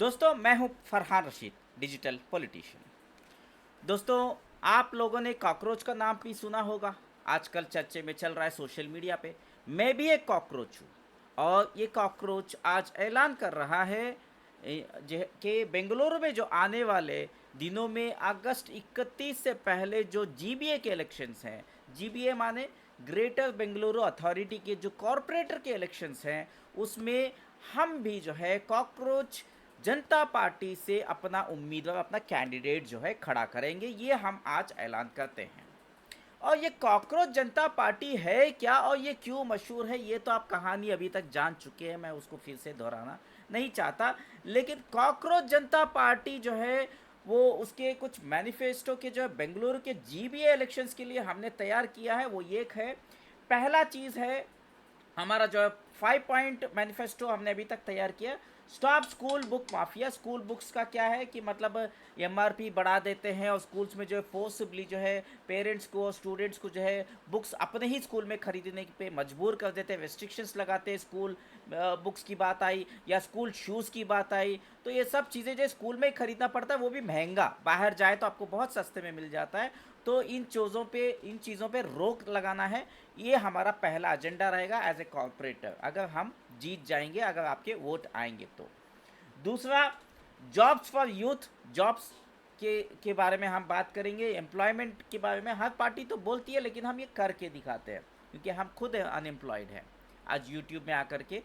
दोस्तों मैं हूं फरहान रशीद, डिजिटल पॉलिटिशियन। दोस्तों, आप लोगों ने कॉकरोच का नाम भी सुना होगा। आजकल चर्चे में चल रहा है सोशल मीडिया पे। मैं भी एक कॉकरोच हूँ और ये कॉकरोच आज ऐलान कर रहा है कि बेंगलुरु में जो आने वाले दिनों में अगस्त 31 से पहले जो जीबीए के इलेक्शंस हैं, जीबीए माने ग्रेटर बेंगलुरु अथॉरिटी के जो कॉरपोरेटर के इलेक्शंस हैं, उसमें हम भी जो है कॉकरोच जनता पार्टी से अपना उम्मीदवार, अपना कैंडिडेट जो है खड़ा करेंगे। ये हम आज ऐलान करते हैं। और ये कॉकरोच जनता पार्टी है क्या और ये क्यों मशहूर है, ये तो आप कहानी अभी तक जान चुके हैं, मैं उसको फिर से दोहराना नहीं चाहता। लेकिन कॉकरोच जनता पार्टी जो है वो उसके कुछ मैनिफेस्टो के जो है बेंगलुरु के जीबीए इलेक्शंस के लिए हमने तैयार किया है। वो ये है, पहला चीज़ है हमारा जो है 5 पॉइंट मैनिफेस्टो हमने अभी तक तैयार किया। Stop school book mafia. School books का क्या है कि मतलब एमआरपी बढ़ा देते हैं और स्कूल्स में जो है फोर्सबली जो है पेरेंट्स को और स्टूडेंट्स को जो है बुक्स अपने ही स्कूल में खरीदने पे मजबूर कर देते हैं, रेस्ट्रिक्शंस लगाते हैं। स्कूल बुक्स की बात आई या स्कूल शूज़ की बात आई, तो ये सब चीज़ें जो स्कूल में ही खरीदना पड़ता है, वो भी महंगा। बाहर जाए तो आपको बहुत सस्ते में मिल जाता है। तो इन चीज़ों पे रोक लगाना है। ये हमारा पहला एजेंडा रहेगा एज ए कॉर्पोरेटर, अगर हम जीत जाएंगे, अगर आपके वोट आएंगे तो। दूसरा, जॉब्स फॉर यूथ। जॉब्स के बारे में हम बात करेंगे। एम्प्लॉयमेंट के बारे में हर पार्टी तो बोलती है, लेकिन हम ये करके दिखाते हैं, क्योंकि हम खुद अनएम्प्लॉयड हैं। आज यूट्यूब में आकर के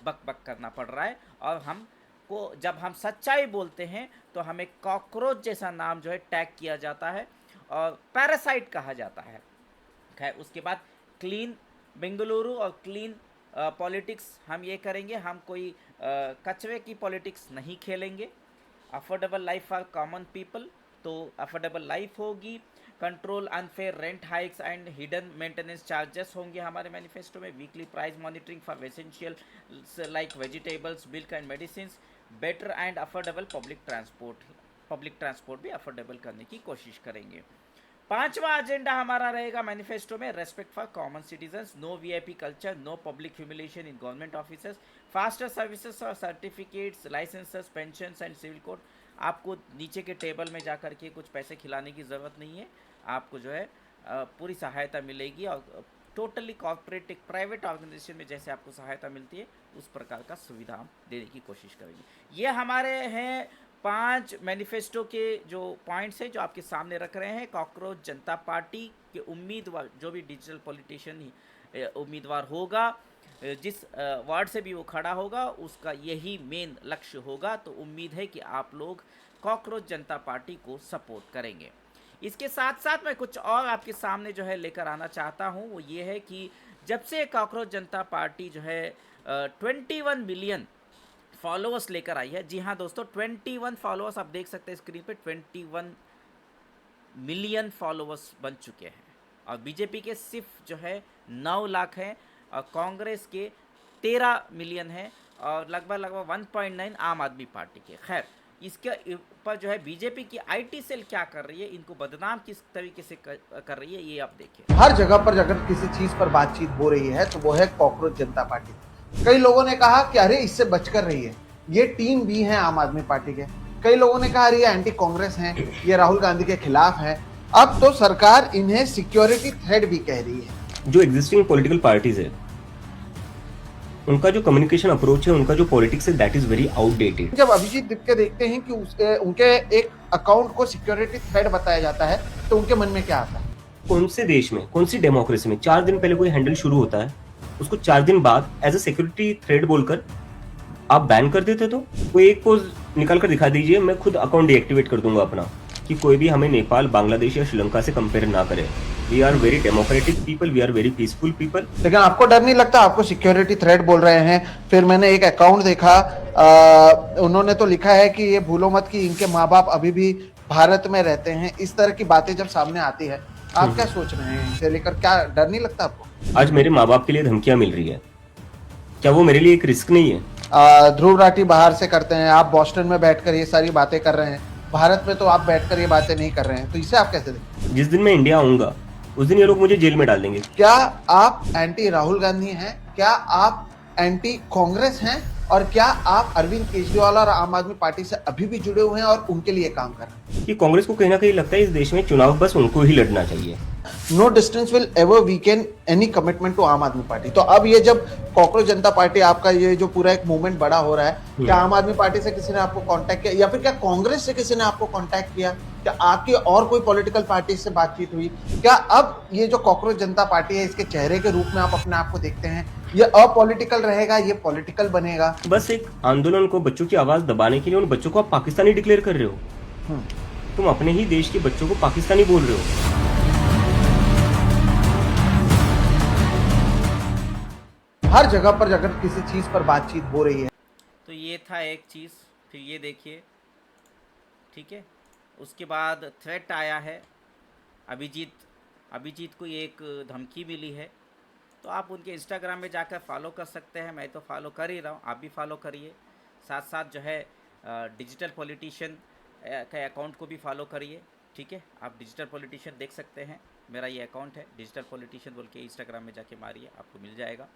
बक बक करना पड़ रहा है, और हमको जब हम सच्चाई बोलते हैं तो हमें कॉकरोच जैसा नाम जो है टैग किया जाता है और पैरासाइट कहा जाता है। खैर, उसके बाद क्लीन बेंगलुरु और क्लीन पॉलिटिक्स हम ये करेंगे। हम कोई कचरे की पॉलिटिक्स नहीं खेलेंगे। Affordable life for common people, तो अफोर्डेबल लाइफ होगी। Control unfair rent hikes and hidden maintenance charges होंगे हमारे मैनिफेस्टो में। Weekly price monitoring for essential like vegetables, milk and medicine. Better and affordable public transport भी affordable करने की कोशिश करेंगे। पांचवा एजेंडा हमारा रहेगा मैनिफेस्टो में, respect for common citizens, no VIP culture, no public humiliation in government officers, faster services और certificates, licences, pensions and civil code. आपको नीचे के टेबल में जाकर के कुछ पैसे खिलाने की ज़रूरत नहीं है। आपको जो है पूरी सहायता मिलेगी, और टोटली कॉर्पोरेट एक प्राइवेट ऑर्गेनाइजेशन में जैसे आपको सहायता मिलती है, उस प्रकार का सुविधा हम देने की कोशिश करेंगे। ये हमारे हैं 5 मैनिफेस्टो के जो पॉइंट्स हैं, जो आपके सामने रख रहे हैं। कॉकरोच जनता पार्टी के उम्मीदवार, जो भी डिजिटल पॉलिटिशियन ही उम्मीदवार होगा, जिस वार्ड से भी वो खड़ा होगा, उसका यही मेन लक्ष्य होगा। तो उम्मीद है कि आप लोग कॉकरोच जनता पार्टी को सपोर्ट करेंगे। इसके साथ साथ मैं कुछ और आपके सामने जो है लेकर आना चाहता हूँ। वो ये है कि जब से कॉकरोच जनता पार्टी जो है 21 मिलियन फॉलोअर्स लेकर आई है। जी हाँ दोस्तों, 21 फॉलोअर्स आप देख सकते हैं स्क्रीन पे। 21 मिलियन फॉलोअर्स बन चुके हैं, और बीजेपी के सिर्फ जो है 9 लाख हैं, और कांग्रेस के 13 मिलियन हैं, और लगभग 1.9 आम आदमी पार्टी के। खैर, इसके ऊपर जो है बीजेपी की आईटी सेल क्या कर रही है, इनको बदनाम किस तरीके से कर रही है, ये आप देखिए। हर जगह पर अगर किसी चीज पर बातचीत हो रही है तो वो है कॉकरोच जनता पार्टी। कई लोगों ने कहा कि अरे इससे बचकर रहिए, ये टीम भी है आम आदमी पार्टी के। कई लोगों ने कहा अरे ये एंटी कांग्रेस हैं, ये राहुल गांधी के खिलाफ है। अब तो सरकार इन्हें सिक्योरिटी थ्रेट भी कह रही है। जो एग्जिस्टिंग पॉलिटिकल पार्टीज है, उनका जो कम्युनिकेशन अप्रोच है, उनका जो पॉलिटिक्स है, दैट इज वेरी आउटडेटेड। जब अभिजीत दिपके देखते हैं कि उनके एक अकाउंट को सिक्योरिटी थ्रेट बताया जाता है, तो उनके मन में क्या आता है? कौन से देश में, कौन सी डेमोक्रेसी में 4 दिन पहले कोई हैंडल शुरू होता है, उसको 4 दिन बाद एज ए सिक्योरिटी थ्रेट बोलकर आप बैन कर देते? तो कोई एक पोज निकाल कर दिखा दीजिए, मैं खुद अकाउंट डीएक्टिवेट कर दूंगा अपना, कि कोई भी हमें नेपाल, बांग्लादेश या श्रीलंका से कंपेयर ना करे। We are very democratic people, we are very peaceful people. लेकिन आपको डर नहीं लगता? आपको सिक्योरिटी थ्रेट बोल रहे हैं। फिर मैंने एक अकाउंट देखा, उन्होंने तो लिखा है कि ये भूलो मत कि इनके माँ बाप अभी भी भारत में रहते हैं। इस तरह की बातें जब सामने आती है, आप क्या सोच रहे हैं इसे लेकर? क्या डर नहीं लगता आपको? आज मेरे माँ बाप के लिए धमकियां मिल रही है, क्या वो मेरे लिए एक रिस्क नहीं है? ध्रुव राठी बाहर से करते हैं, आप बॉस्टन में बैठकर ये सारी बातें कर रहे हैं। भारत में तो आप बैठकर ये बातें नहीं कर रहे हैं, तो इसे आप कैसे देखते? जिस दिन मैं इंडिया आऊंगा उस दिन ये लोग मुझे जेल में डाल देंगे। क्या आप एंटी राहुल गांधी हैं? क्या आप एंटी कांग्रेस हैं? और क्या आप अरविंद केजरीवाल और आम आदमी पार्टी से अभी भी जुड़े हुए हैं और उनके लिए काम कर रहे हैं? कि कांग्रेस को कहीं ना कहीं लगता है इस देश में चुनाव बस उनको ही लड़ना चाहिए। No distance will ever weaken any commitment to Aam Aadmi party. तो अब ये जब कॉकरोच जनता पार्टी आपका ये जो पूरा एक मूवमेंट बड़ा हो रहा है, क्या आम आदमी पार्टी से किसी ने आपको कांटेक्ट किया या फिर क्या कांग्रेस से किसी ने आपको कांटेक्ट किया? क्या आपकी और कोई पॉलिटिकल पार्टी से बातचीत हुई? क्या अब ये जो कॉकरोच जनता पार्टी है इसके चेहरे के रूप में आप अपने आप को देखते हैं? ये अपॉलिटिकल रहेगा, ये पॉलिटिकल बनेगा? बस एक आंदोलन को, बच्चों की आवाज दबाने के लिए उन बच्चों को आप पाकिस्तानी डिक्लेयर कर रहे हो। तुम अपने ही देश के बच्चों को पाकिस्तानी बोल रहे हो। हर जगह पर अगर किसी चीज पर बातचीत हो रही है, तो ये था एक चीज़। फिर ये देखिए, ठीक है, उसके बाद थ्रेट आया है अभिजीत को एक धमकी मिली है। तो आप उनके इंस्टाग्राम में जाकर फॉलो कर सकते हैं। मैं तो फॉलो कर ही रहा हूँ, आप भी फॉलो करिए। साथ साथ जो है डिजिटल पॉलिटिशियन का अकाउंट को भी फॉलो करिए, ठीक है। आप डिजिटल पॉलिटिशियन देख सकते हैं, मेरा ये अकाउंट है डिजिटल पॉलिटिशियन बोल के, इंस्टाग्राम में जाके मारिए, आपको मिल जाएगा,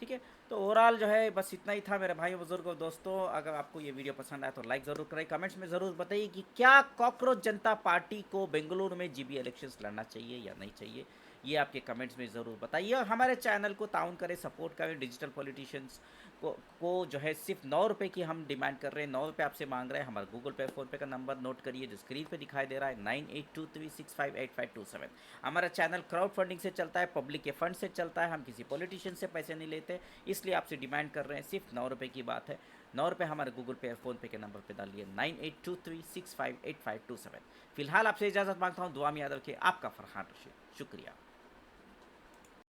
ठीक है। तो ओवरऑल जो है बस इतना ही था मेरे भाई बुजुर्गों दोस्तों। अगर आपको ये वीडियो पसंद आया तो लाइक ज़रूर करें, कमेंट्स में ज़रूर बताइए कि क्या कॉकरोच जनता पार्टी को बेंगलुरु में जीबी इलेक्शंस लड़ना चाहिए या नहीं चाहिए, ये आपके कमेंट्स में ज़रूर बताइए। और हमारे चैनल को ताउन करें, सपोर्ट करें। डिजिटल पॉलिटिशियंस को जो है सिर्फ 9 रुपये की हम डिमांड कर रहे हैं, 9 रुपये आपसे मांग रहे हैं। हमारा गूगल पे फ़ोन पे का नंबर नोट करिए जो स्क्रीन पे दिखाई दे रहा है, 9823658527। हमारा चैनल क्राउड फंडिंग से चलता है, पब्लिक के फंड से चलता है। हम किसी पॉलिटिशियन से पैसे नहीं लेते, इसलिए आपसे डिमांड कर रहे हैं। सिर्फ 9 रुपये की बात है, 9 रुपये हमारे गूगल पे फ़ोन पे के नंबर पे डालिए 9823658527। फिलहाल आपसे इजाज़त मांगता हूँ, दुआ में यादव के आपका फरहान रशीद। शुक्रिया।